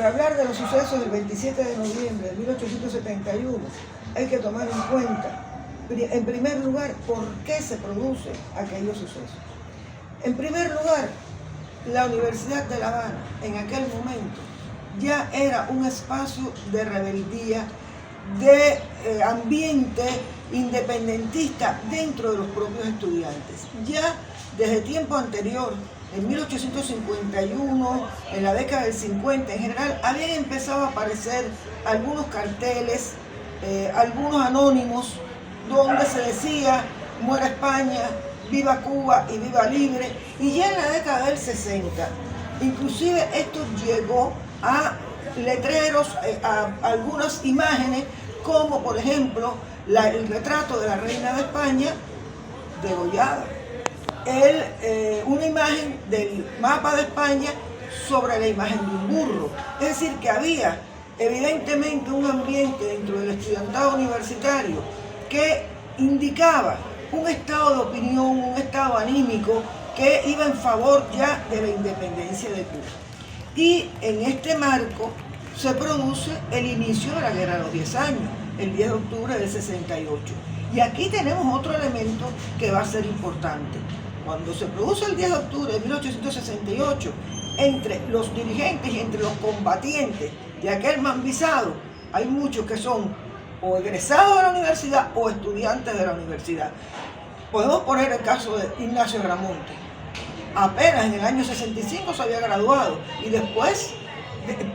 para hablar de los sucesos del 27 de noviembre de 1871, hay que tomar en cuenta, en primer lugar, por qué se producen aquellos sucesos. En primer lugar, la Universidad de La Habana, en aquel momento, ya era un espacio de rebeldía, de ambiente independentista dentro de los propios estudiantes. Ya desde tiempo anterior, en 1851, en la década del 50 en general, habían empezado a aparecer algunos carteles, algunos anónimos, donde se decía muera España, viva Cuba y viva libre. Y ya en la década del 60, inclusive esto llegó a letreros, a algunas imágenes, como por ejemplo el retrato de la reina de España degollada, una imagen del mapa de España sobre la imagen de un burro. Es decir, que había evidentemente un ambiente dentro del estudiantado universitario que indicaba un estado de opinión, un estado anímico que iba en favor ya de la independencia de Cuba. Y en este marco se produce el inicio de la Guerra de los 10 años, el 10 de octubre del 68. Y aquí tenemos otro elemento que va a ser importante. Cuando se produce el 10 de octubre de 1868, entre los dirigentes y entre los combatientes de aquel mambisado, hay muchos que son o egresados de la universidad o estudiantes de la universidad. Podemos poner el caso de Ignacio Agramonte. Apenas en el año 65 se había graduado y después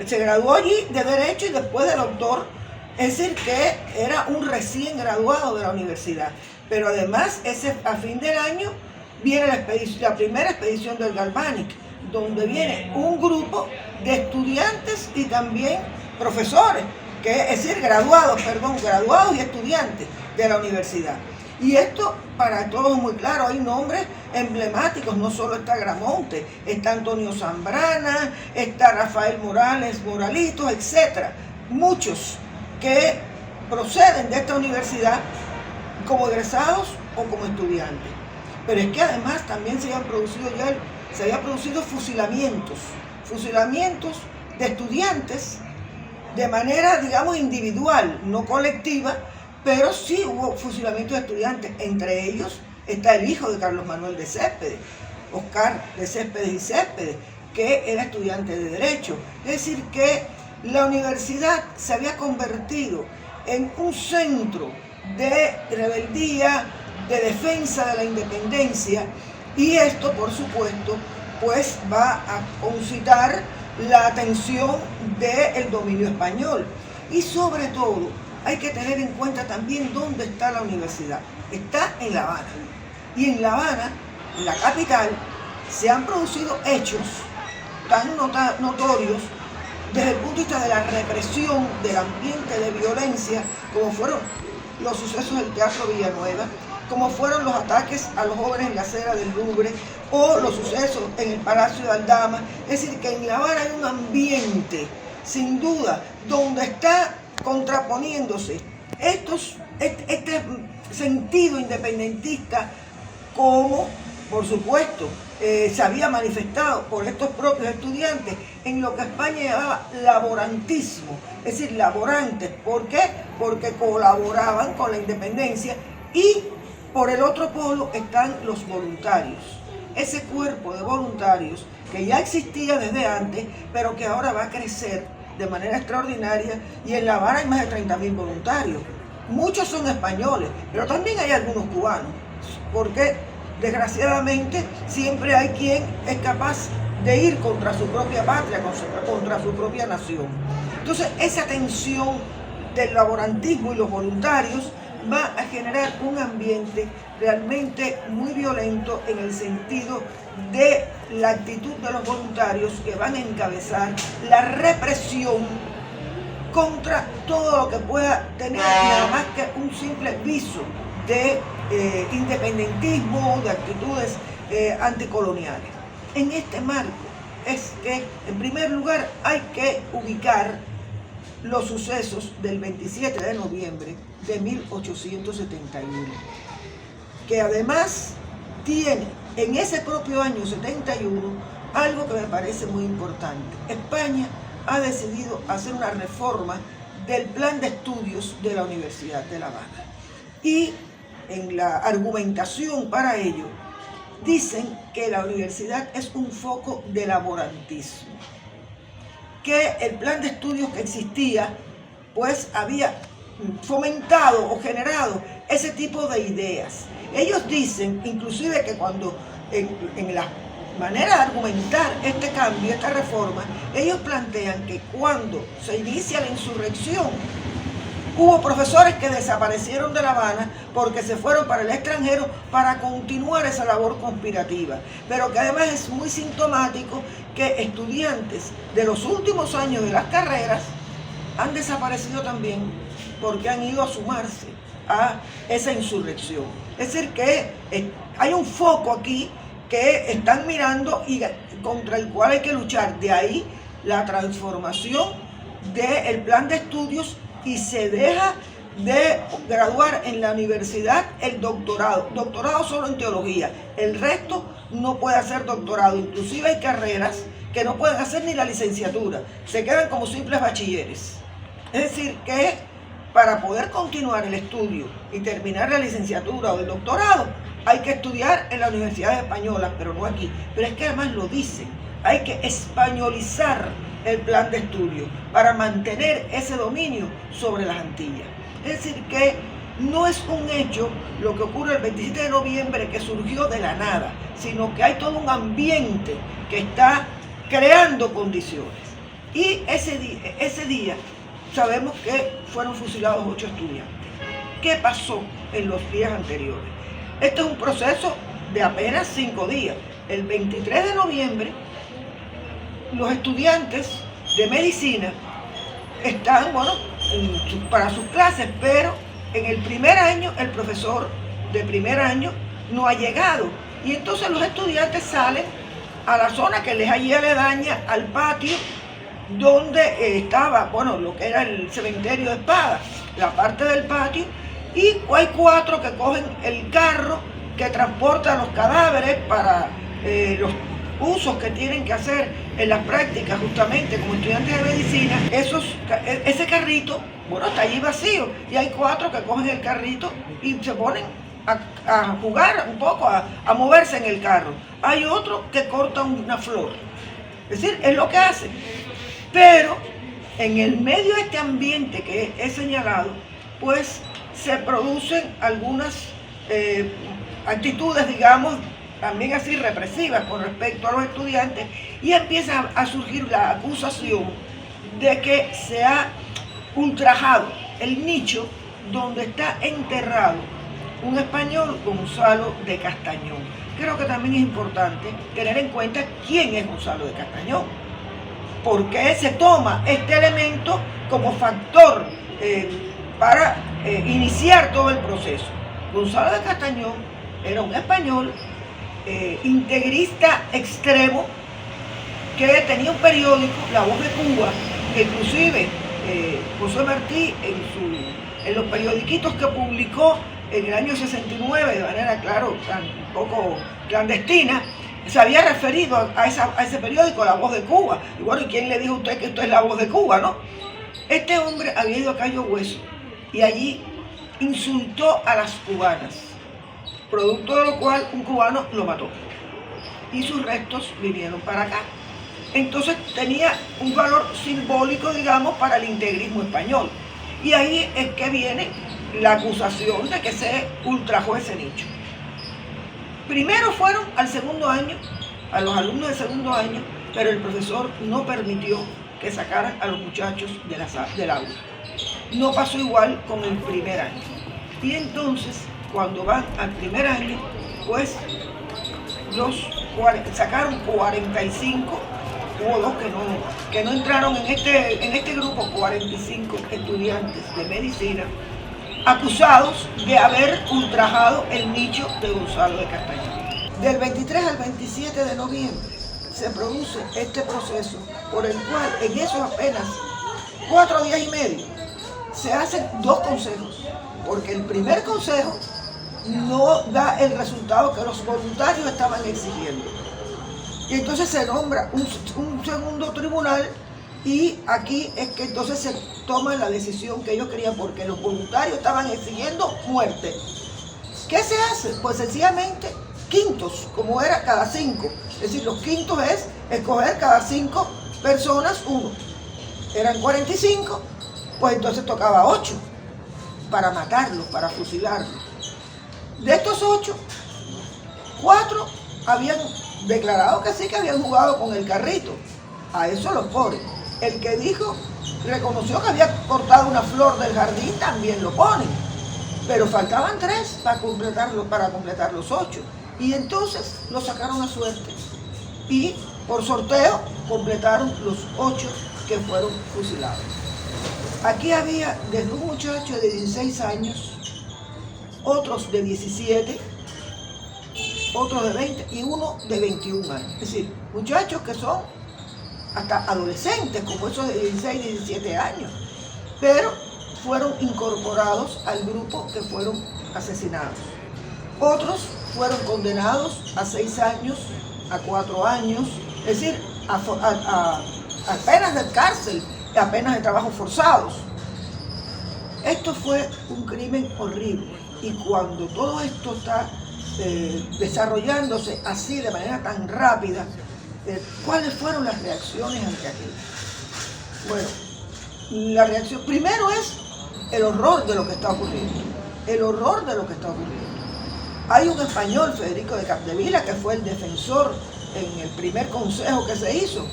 se graduó allí de Derecho y después de doctor. Es decir, que era un recién graduado de la universidad. Pero además, a fin del año viene la primera expedición del Galvanic, donde viene un grupo de estudiantes y también profesores, es decir, graduados y estudiantes de la universidad. Y esto para todos muy claro, hay nombres emblemáticos, no solo está Agramonte, está Antonio Zambrana, está Rafael Moralitos, etc. Muchos que proceden de esta universidad como egresados o como estudiantes. Pero es que además también se habían producido fusilamientos de estudiantes de manera, digamos, individual, no colectiva, pero sí hubo fusilamientos de estudiantes. Entre ellos está el hijo de Carlos Manuel de Céspedes, Oscar de Céspedes y Céspedes, que era estudiante de Derecho. Es decir, que la universidad se había convertido en un centro de rebeldía, de defensa de la independencia, y esto, por supuesto, pues va a concitar la atención del dominio español. Y sobre todo, hay que tener en cuenta también dónde está la universidad. Está en La Habana. Y en La Habana, en la capital, se han producido hechos tan notorios desde el punto de vista de la represión del ambiente de violencia, como fueron los sucesos del Teatro Villanueva, como fueron los ataques a los jóvenes en la acera del Louvre o los sucesos en el Palacio de Aldama. Es decir, que en La Habana hay un ambiente, sin duda, donde está contraponiéndose este sentido independentista, como, por supuesto, se había manifestado por estos propios estudiantes en lo que España llamaba laborantismo, es decir, laborantes. ¿Por qué? Porque colaboraban con la independencia. Y por el otro polo están los voluntarios, ese cuerpo de voluntarios que ya existía desde antes, pero que ahora va a crecer de manera extraordinaria, y en La Habana hay más de 30.000 voluntarios. Muchos son españoles, pero también hay algunos cubanos, porque desgraciadamente siempre hay quien es capaz de ir contra su propia patria, contra su propia nación. Entonces, esa tensión del laborantismo y los voluntarios va a generar un ambiente realmente muy violento, en el sentido de la actitud de los voluntarios, que van a encabezar la represión contra todo lo que pueda tener nada más que un simple viso de independentismo, de actitudes anticoloniales. En este marco es que, en primer lugar, hay que ubicar los sucesos del 27 de noviembre de 1871, que además tiene en ese propio año 71 algo que me parece muy importante. España ha decidido hacer una reforma del plan de estudios de la Universidad de La Habana. Y en la argumentación para ello, dicen que la universidad es un foco de laborantismo, que el plan de estudios que existía pues había fomentado o generado ese tipo de ideas. Ellos dicen inclusive que cuando en la manera de argumentar este cambio, esta reforma, ellos plantean que cuando se inicia la insurrección, hubo profesores que desaparecieron de La Habana porque se fueron para el extranjero para continuar esa labor conspirativa. Pero que además es muy sintomático que estudiantes de los últimos años de las carreras han desaparecido también porque han ido a sumarse a esa insurrección. Es decir, que hay un foco aquí que están mirando y contra el cual hay que luchar. De ahí la transformación del plan de estudios y se deja de graduar en la universidad el doctorado solo en teología, el resto no puede hacer doctorado, inclusive hay carreras que no pueden hacer ni la licenciatura, se quedan como simples bachilleres. Es decir, que para poder continuar el estudio y terminar la licenciatura o el doctorado, hay que estudiar en las universidades españolas, pero no aquí. Pero es que además lo dicen, hay que españolizar el plan de estudio para mantener ese dominio sobre las Antillas. Es decir, que no es un hecho lo que ocurre el 27 de noviembre que surgió de la nada, sino que hay todo un ambiente que está creando condiciones. Y ese día sabemos que fueron fusilados 8 estudiantes. ¿Qué pasó en los días anteriores? Este es un proceso de apenas 5 días. El 23 de noviembre, los estudiantes de medicina están, para sus clases, pero en el primer año, el profesor de primer año no ha llegado. Y entonces los estudiantes salen a la zona que les allí aledaña al patio donde estaba, lo que era el cementerio de Espada, la parte del patio, y hay 4 que cogen el carro que transporta los cadáveres para los usos que tienen que hacer en las prácticas justamente como estudiantes de medicina. Ese carrito, está allí vacío, y hay 4 que cogen el carrito y se ponen a jugar un poco, a moverse en el carro. Hay otro que corta una flor, es decir, es lo que hacen. Pero en el medio de este ambiente que he señalado, pues se producen algunas actitudes, digamos, también así represivas con respecto a los estudiantes, y empieza a surgir la acusación de que se ha ultrajado el nicho donde está enterrado un español, Gonzalo de Castañón. Creo que también es importante tener en cuenta quién es Gonzalo de Castañón, porque se toma este elemento como factor para iniciar todo el proceso. Gonzalo de Castañón era un español integrista extremo que tenía un periódico, La Voz de Cuba, que inclusive José Martí en los periodiquitos que publicó en el año 69 de manera, claro, un poco clandestina, se había referido a ese periódico, La Voz de Cuba. Y ¿y quién le dijo a usted que esto es La Voz de Cuba, no? Este hombre había ido a Cayo Hueso y allí insultó a las cubanas, producto de lo cual un cubano lo mató y sus restos vinieron para acá. Entonces tenía un valor simbólico, digamos, para el integrismo español. Y ahí es que viene la acusación de que se ultrajó ese nicho. Primero fueron al segundo año, a los alumnos del segundo año, pero el profesor no permitió que sacaran a los muchachos del aula. No pasó igual con el primer año. Y entonces, cuando van al primer año, pues sacaron 45, hubo 2 que no entraron en este grupo, 45 estudiantes de medicina, acusados de haber ultrajado el nicho de Gonzalo de Castañón. Del 23 al 27 de noviembre se produce este proceso por el cual en esos apenas 4 días y medio se hacen 2 consejos, porque el primer consejo no da el resultado que los voluntarios estaban exigiendo. Y entonces se nombra un segundo tribunal Y aquí es que entonces se toma la decisión que ellos querían, porque los voluntarios estaban exigiendo muerte. ¿Qué se hace? Pues sencillamente quintos, como era cada 5. Es decir, los quintos es escoger cada 5 personas uno. Eran 45, pues entonces tocaba 8 para matarlos, para fusilarlos. De estos 8, 4 habían declarado que sí, que habían jugado con el carrito. A eso los ponen. El que dijo, reconoció que había cortado una flor del jardín, también lo ponen. Pero faltaban 3 para completar los 8. Y entonces los sacaron a suerte. Y por sorteo completaron los 8 que fueron fusilados. Aquí había desde un muchacho de 16 años, otros de 17, otros de 20 y uno de 21 años. Es decir, muchachos que son hasta adolescentes, como esos de 16 y 17 años, pero fueron incorporados al grupo que fueron asesinados. Otros fueron condenados a 6 años, a 4 años, es decir, a penas de cárcel, a penas de trabajos forzados. Esto fue un crimen horrible, y cuando todo esto está desarrollándose así de manera tan rápida, ¿cuáles fueron las reacciones ante aquello? Bueno, la reacción primero es el horror de lo que está ocurriendo, el horror de lo que está ocurriendo. Hay un español, Federico de Capdevila, que fue el defensor en el primer consejo que se hizo,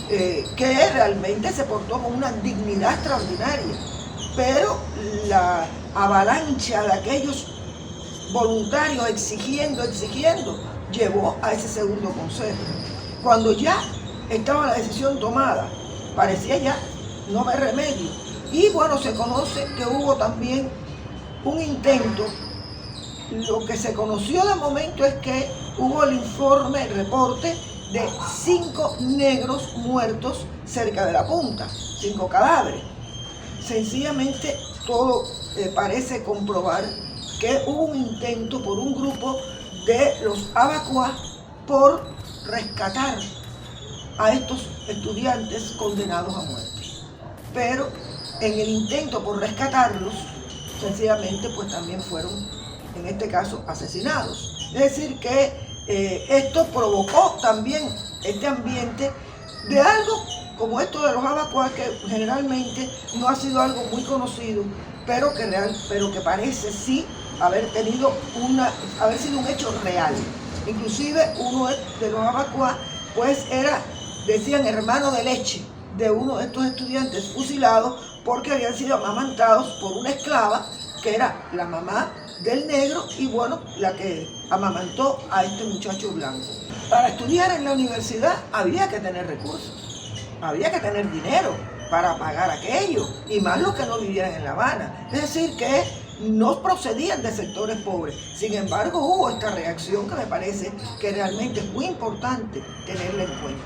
que realmente se portó con una dignidad extraordinaria, pero la avalancha de aquellos voluntarios exigiendo, llevó a ese segundo consejo. Cuando ya estaba la decisión tomada, parecía ya no haber remedio. Y bueno, se conoce que hubo también un intento. Lo que se conoció de momento es que hubo el informe, el reporte de 5 negros muertos cerca de la punta, 5 cadáveres. Sencillamente todo parece comprobar que hubo un intento por un grupo de los abacuás por rescatar a estos estudiantes condenados a muerte. Pero en el intento por rescatarlos, sencillamente pues también fueron, en este caso, asesinados. Es decir que esto provocó también este ambiente de algo como esto de los abacuás, que generalmente no ha sido algo muy conocido, pero que parece sí haber sido un hecho real. Inclusive uno de los abacuás pues decían hermano de leche de uno de estos estudiantes fusilados, porque habían sido amamantados por una esclava que era la mamá del negro y bueno, la que amamantó a este muchacho blanco. Para estudiar en la universidad había que tener recursos, había que tener dinero para pagar aquello, y más los que no vivieran en La Habana. Es decir, que no procedían de sectores pobres. Sin embargo, hubo esta reacción que me parece que realmente es muy importante tenerla en cuenta.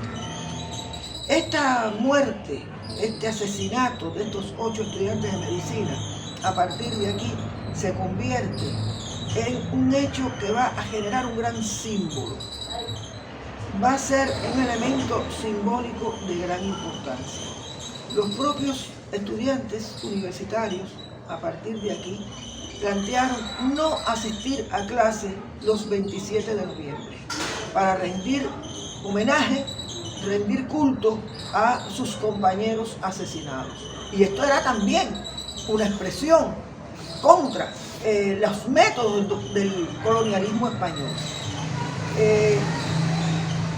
Esta muerte, este asesinato de estos 8 estudiantes de medicina, a partir de aquí se convierte en un hecho que va a generar un gran símbolo. Va a ser un elemento simbólico de gran importancia. Los propios estudiantes universitarios, a partir de aquí, plantearon no asistir a clase los 27 de noviembre para rendir homenaje, rendir culto a sus compañeros asesinados. Y esto era también una expresión contra los métodos del colonialismo español.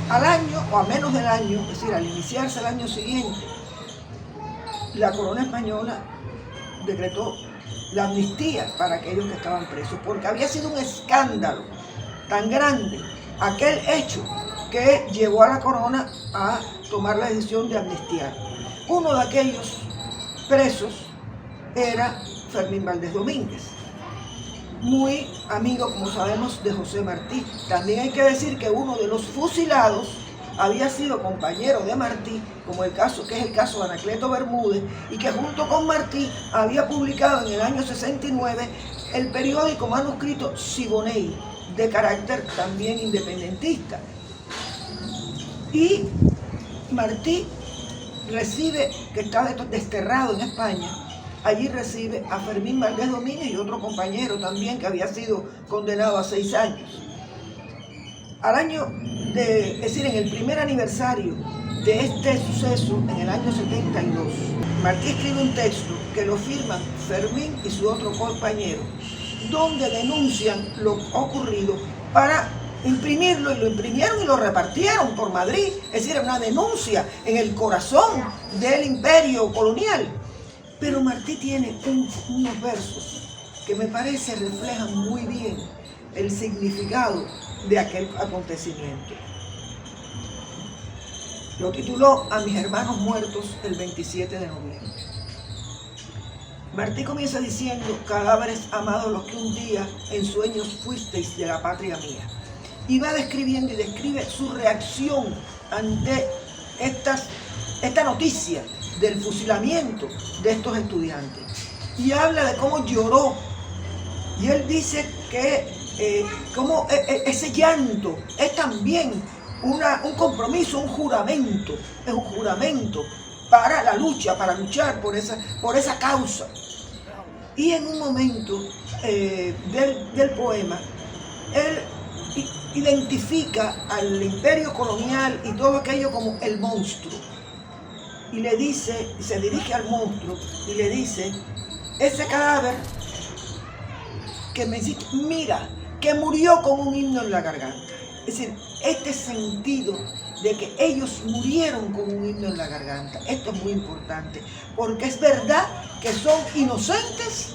Al año, o a menos del año, es decir, al iniciarse el año siguiente, la corona española decretó la amnistía para aquellos que estaban presos, porque había sido un escándalo tan grande aquel hecho que llevó a la corona a tomar la decisión de amnistiar. Uno de aquellos presos era Fermín Valdés Domínguez, muy amigo, como sabemos, de José Martí. También hay que decir que uno de los fusilados había sido compañero de Martí, que es el caso de Anacleto Bermúdez, y que junto con Martí había publicado en el año 69 el periódico manuscrito Siboney, de carácter también independentista. Y Martí recibe, que está desterrado en España, allí recibe a Fermín Valdés Domínguez y otro compañero también que había sido condenado a 6 años. Al año es decir, en el primer aniversario de este suceso, en el año 72, Martí escribe un texto que lo firman Fermín y su otro compañero, donde denuncian lo ocurrido para imprimirlo, y lo imprimieron y lo repartieron por Madrid. Es decir, una denuncia en el corazón del imperio colonial. Pero Martí tiene unos versos que me parece reflejan muy bien el significado de aquel acontecimiento. Lo tituló A mis hermanos muertos el 27 de noviembre. Martí comienza diciendo: cadáveres amados los que un día en sueños fuisteis de la patria mía. Y va describiendo y describe su reacción ante esta noticia del fusilamiento de estos estudiantes. Y habla de cómo lloró. Y él dice que como ese llanto es también un compromiso, un juramento. Es un juramento para la lucha, para luchar por esa causa. Y en un momento del poema, él identifica al imperio colonial y todo aquello como el monstruo. Y le dice, se dirige al monstruo y le dice: ese cadáver que me hiciste, mira, que murió con un himno en la garganta. Es decir, este sentido de que ellos murieron con un himno en la garganta. Esto es muy importante, porque es verdad que son inocentes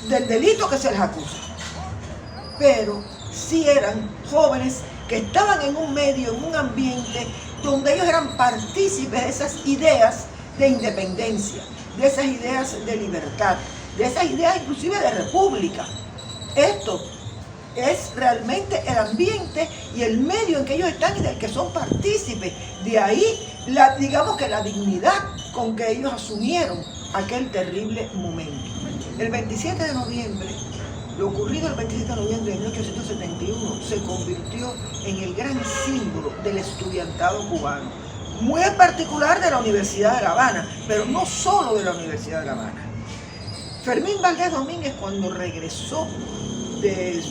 del delito que se les acusa, pero sí eran jóvenes que estaban en un medio, en un ambiente donde ellos eran partícipes de esas ideas de independencia, de esas ideas de libertad, de esas ideas inclusive de república. Esto es realmente el ambiente y el medio en que ellos están y del que son partícipes. De ahí, digamos que la dignidad con que ellos asumieron aquel terrible momento. El 27 de noviembre, lo ocurrido el 27 de noviembre de 1871 se convirtió en el gran símbolo del estudiantado cubano, muy en particular de la Universidad de La Habana, pero no solo de la Universidad de La Habana. Fermín Valdés Domínguez, cuando regresó de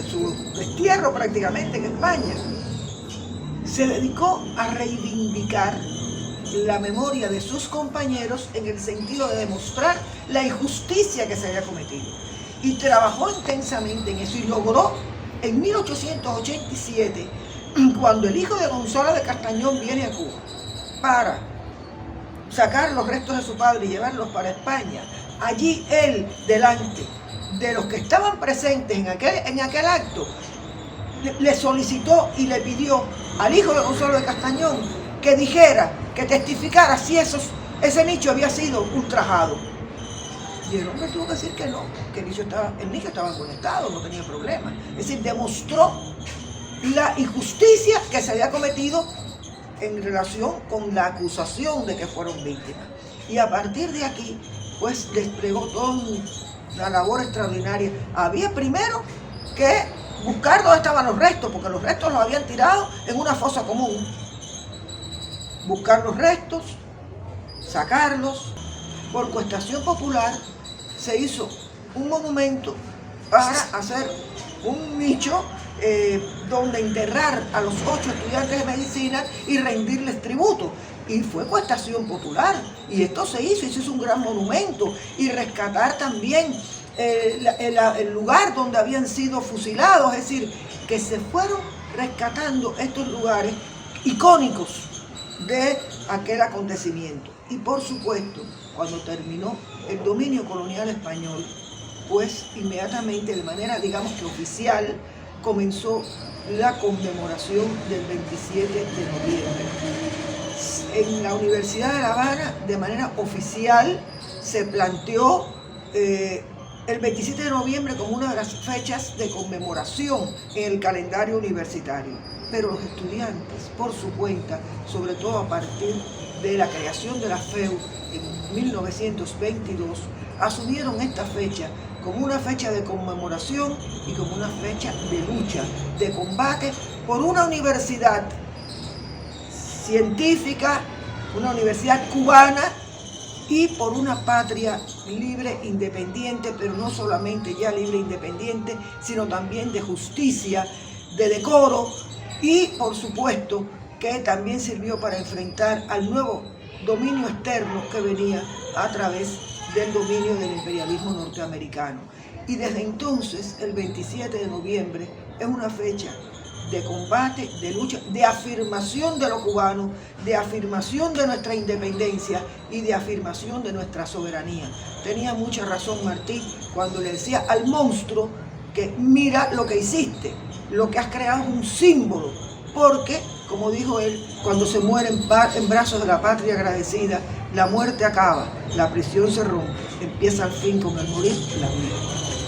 su destierro prácticamente en España, se dedicó a reivindicar la memoria de sus compañeros en el sentido de demostrar la injusticia que se había cometido. Y trabajó intensamente en eso y logró en 1887, cuando el hijo de Gonzalo de Castañón viene a Cuba para sacar los restos de su padre y llevarlos para España, allí él, delante de los que estaban presentes en aquel acto, le solicitó y le pidió al hijo de Gonzalo de Castañón que dijera, que testificara si ese nicho había sido ultrajado. Y el hombre tuvo que decir que no, que el nicho estaba en buen estado, no tenía problema. Es decir, demostró la injusticia que se había cometido en relación con la acusación de que fueron víctimas. Y a partir de aquí, pues desplegó toda una labor extraordinaria. Había primero que buscar dónde estaban los restos, porque los restos los habían tirado en una fosa común. Buscar los restos, sacarlos. Por coestación popular se hizo un monumento para hacer un nicho donde enterrar a los 8 estudiantes de medicina y rendirles tributo. Y fue coestación popular, y esto se hizo un gran monumento, y rescatar también el lugar donde habían sido fusilados, es decir, que se fueron rescatando estos lugares icónicos de aquel acontecimiento. Y por supuesto, cuando terminó el dominio colonial español, pues inmediatamente, de manera digamos que oficial, comenzó la conmemoración del 27 de noviembre. En la Universidad de La Habana, de manera oficial, se planteó el 27 de noviembre como una de las fechas de conmemoración en el calendario universitario. Pero los estudiantes, por su cuenta, sobre todo a partir de la creación de la FEU en 1922, asumieron esta fecha como una fecha de conmemoración y como una fecha de lucha, de combate por una universidad científica, una universidad cubana y por una patria libre, independiente, pero no solamente ya libre e independiente, sino también de justicia, de decoro y, por supuesto, que también sirvió para enfrentar al nuevo dominio externo que venía a través del dominio del imperialismo norteamericano. Y desde entonces, el 27 de noviembre, es una fecha de combate, de lucha, de afirmación de lo cubano, de afirmación de nuestra independencia y de afirmación de nuestra soberanía. Tenía mucha razón Martí cuando le decía al monstruo que mira lo que hiciste, lo que has creado es un símbolo, porque, como dijo él, cuando se muere en brazos de la patria agradecida, la muerte acaba, la prisión se rompe, empieza al fin con el morir la vida.